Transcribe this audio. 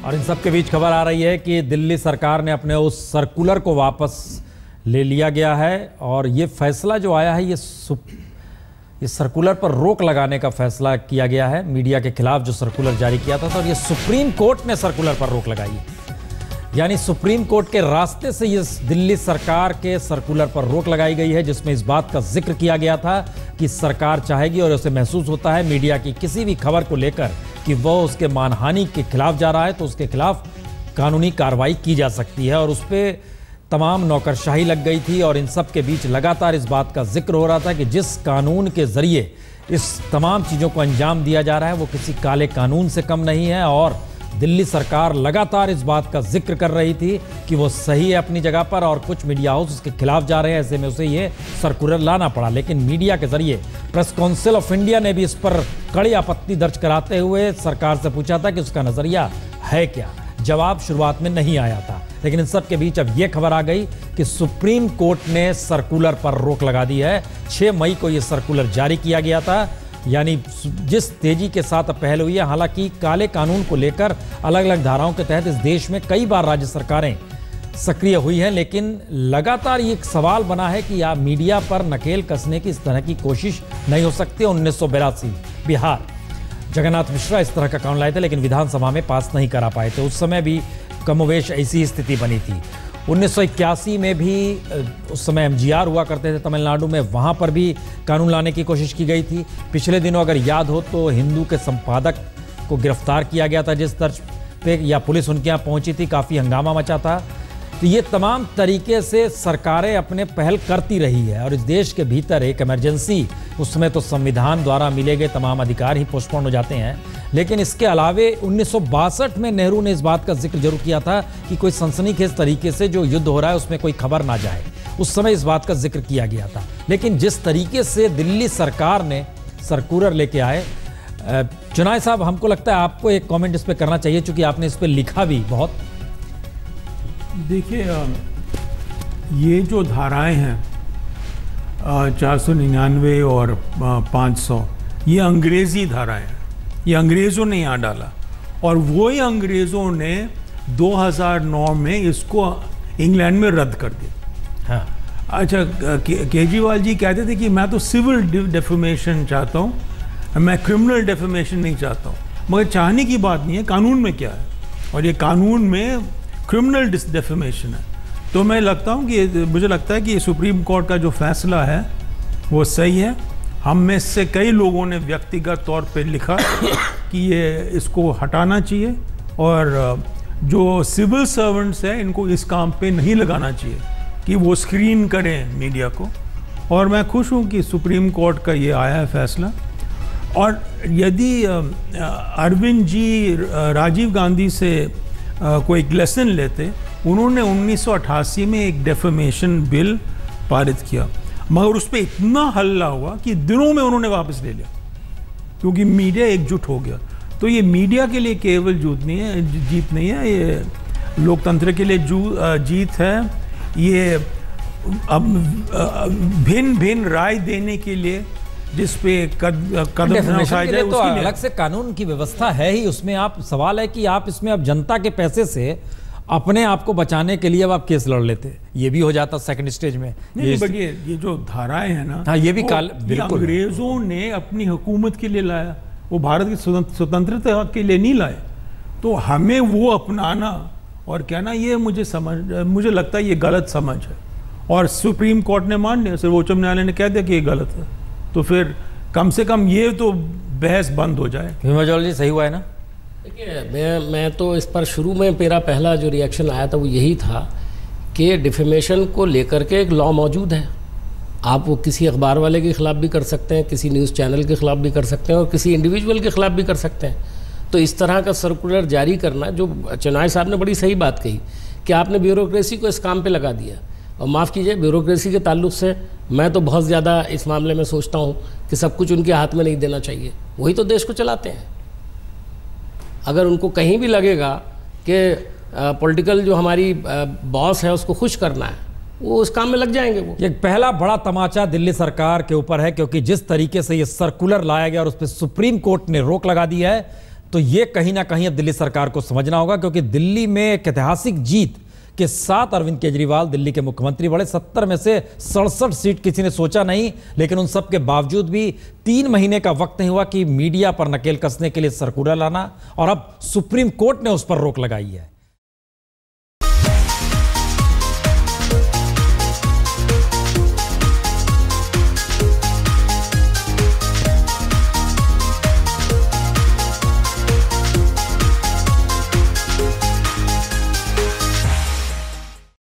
और इन सब के बीच खबर आ रही है कि दिल्ली सरकार ने अपने उस सर्कुलर को वापस ले लिया गया है और ये फैसला जो आया है ये सर्कुलर पर रोक लगाने का फैसला किया गया है। मीडिया के खिलाफ जो सर्कुलर जारी किया था और ये सुप्रीम कोर्ट ने सर्कुलर पर रोक लगाई है। यानी सुप्रीम कोर्ट के रास्ते से ये दिल्ली सरकार के सर्कुलर पर रोक लगाई गई है, जिसमें इस बात का जिक्र किया गया था कि सरकार चाहेगी और उसे महसूस होता है मीडिया की किसी भी खबर को लेकर कि वह उसके मानहानि के खिलाफ जा रहा है तो उसके खिलाफ कानूनी कार्रवाई की जा सकती है। और उस पर तमाम नौकरशाही लग गई थी और इन सब के बीच लगातार इस बात का जिक्र हो रहा था कि जिस कानून के जरिए इस तमाम चीज़ों को अंजाम दिया जा रहा है वो किसी काले कानून से कम नहीं है। और दिल्ली सरकार लगातार इस बात का जिक्र कर रही थी कि वो सही है अपनी जगह पर और कुछ मीडिया हाउस उसके खिलाफ जा रहे हैं, ऐसे में उसे ये सर्कुलर लाना पड़ा। लेकिन मीडिया के जरिए प्रेस काउंसिल ऑफ इंडिया ने भी इस पर कड़ी आपत्ति दर्ज कराते हुए सरकार से पूछा था कि उसका नजरिया है क्या। जवाब शुरुआत में नहीं आया था, लेकिन इन सब के बीच अब ये खबर आ गई कि सुप्रीम कोर्ट ने सर्कुलर पर रोक लगा दी है। 6 मई को ये सर्कुलर जारी किया गया था। यानी जिस तेजी के साथ अब पहल हुई है, हालांकि काले कानून को लेकर अलग अलग धाराओं के तहत इस देश में कई बार राज्य सरकारें सक्रिय हुई हैं, लेकिन लगातार ये एक सवाल बना है कि आप मीडिया पर नकेल कसने की इस तरह की कोशिश नहीं हो सकती। 1982 बिहार, जगन्नाथ मिश्रा इस तरह का कानून लाए थे लेकिन विधानसभा में पास नहीं करा पाए थे। उस समय भी कमोवेश ऐसी ही स्थिति बनी थी। 1981 में भी उस समय MGR हुआ करते थे तमिलनाडु में, वहाँ पर भी कानून लाने की कोशिश की गई थी। पिछले दिनों अगर याद हो तो हिंदू के संपादक को गिरफ्तार किया गया था जिस तर्ज पे, या पुलिस उनके यहाँ पहुंची थी, काफ़ी हंगामा मचा था। तो ये तमाम तरीके से सरकारें अपने पहल करती रही है और इस देश के भीतर एक इमरजेंसी, उसमें तो संविधान द्वारा मिले गए तमाम अधिकार ही पोस्टपोन हो जाते हैं। लेकिन इसके अलावे 1962 में नेहरू ने इस बात का जिक्र जरूर किया था कि कोई सनसनीखेज तरीके से जो युद्ध हो रहा है उसमें कोई खबर ना जाए। उस समय इस बात का जिक्र किया गया था। लेकिन जिस तरीके से दिल्ली सरकार ने सर्कुलर लेके आए, चुनाव साहब, हमको लगता है आपको एक कमेंट इस पर करना चाहिए चूंकि आपने इस पर लिखा भी बहुत। देखिए, ये जो धाराएं हैं 499 और 500, ये अंग्रेजी धाराएं हैं। ये अंग्रेज़ों ने यहाँ डाला और वही अंग्रेज़ों ने 2009 में इसको इंग्लैंड में रद्द कर दिया। हाँ। अच्छा, केजरीवाल जी कहते थे कि मैं तो सिविल डेफेमेशन चाहता हूँ, मैं क्रिमिनल डेफेमेशन नहीं चाहता हूँ। मगर चाहने की बात नहीं है, कानून में क्या है, और ये कानून में क्रिमिनल डेफेमेशन है। तो मुझे लगता है कि सुप्रीम कोर्ट का जो फैसला है वो सही है। हम में से कई लोगों ने व्यक्तिगत तौर पे लिखा कि ये इसको हटाना चाहिए और जो सिविल सर्वेंट्स हैं इनको इस काम पे नहीं लगाना चाहिए कि वो स्क्रीन करें मीडिया को। और मैं खुश हूँ कि सुप्रीम कोर्ट का ये आया है फैसला। और यदि अरविंद जी राजीव गांधी से कोई एक लेसन लेते, उन्होंने 1988 में एक डेफेमेशन बिल पारित किया, मगर उस पर इतना हल्ला हुआ कि दिनों में उन्होंने वापस ले लिया क्योंकि मीडिया एकजुट हो गया। तो ये मीडिया के लिए केवल जीत नहीं है, ये लोकतंत्र के लिए जीत है। ये अब भिन्न भिन्न राय देने के लिए जिस पे कदम उठाया जाए तो अलग से कानून की व्यवस्था है ही उसमें। आप सवाल है कि आप इसमें अब जनता के पैसे से अपने आप को बचाने के लिए अब आप केस लड़ लेते, ये भी हो जाता सेकंड स्टेज में। ये जो धाराएं हैं ना, हाँ, ये भी बिल्कुल अंग्रेजों ने अपनी हुकूमत के लिए लाया, वो भारत की स्वतंत्रता के लिए नहीं लाए। तो हमें वो अपनाना और कहना, ये मुझे लगता है ये गलत समझ है। और सुप्रीम कोर्ट ने मान लिया, सर्वोच्च न्यायालय ने कह दिया कि ये गलत है, तो फिर कम से कम ये तो बहस बंद हो जाए। जी, सही हुआ है ना? देखिए, मैं तो इस पर शुरू में मेरा पहला जो रिएक्शन आया था वो यही था कि डिफेमेशन को लेकर के एक लॉ मौजूद है। आप वो किसी अखबार वाले के ख़िलाफ़ भी कर सकते हैं, किसी न्यूज़ चैनल के ख़िलाफ़ भी कर सकते हैं और किसी इंडिविजुअल के ख़िलाफ़ भी कर सकते हैं। तो इस तरह का सर्कुलर जारी करना, जो चुनाव साहब ने बड़ी सही बात कही कि आपने ब्यूरोक्रेसी को इस काम पे लगा दिया। और माफ़ कीजिए, ब्यूरोक्रेसी के ताल्लुक से मैं तो बहुत ज़्यादा इस मामले में सोचता हूँ कि सब कुछ उनके हाथ में नहीं देना चाहिए। वही तो देश को चलाते हैं। अगर उनको कहीं भी लगेगा कि पॉलिटिकल जो हमारी बॉस है उसको खुश करना है, वो उस काम में लग जाएंगे। वो एक पहला बड़ा तमाचा दिल्ली सरकार के ऊपर है, क्योंकि जिस तरीके से ये सर्कुलर लाया गया और उस पर सुप्रीम कोर्ट ने रोक लगा दी है, तो ये कहीं ना कहीं अब दिल्ली सरकार को समझना होगा, क्योंकि दिल्ली में एक ऐतिहासिक जीत के साथ अरविंद केजरीवाल दिल्ली के मुख्यमंत्री बड़े। 70 में से 67 सीट किसी ने सोचा नहीं, लेकिन उन सब के बावजूद भी 3 महीने का वक्त नहीं हुआ कि मीडिया पर नकेल कसने के लिए सर्कुलर लाना, और अब सुप्रीम कोर्ट ने उस पर रोक लगाई है।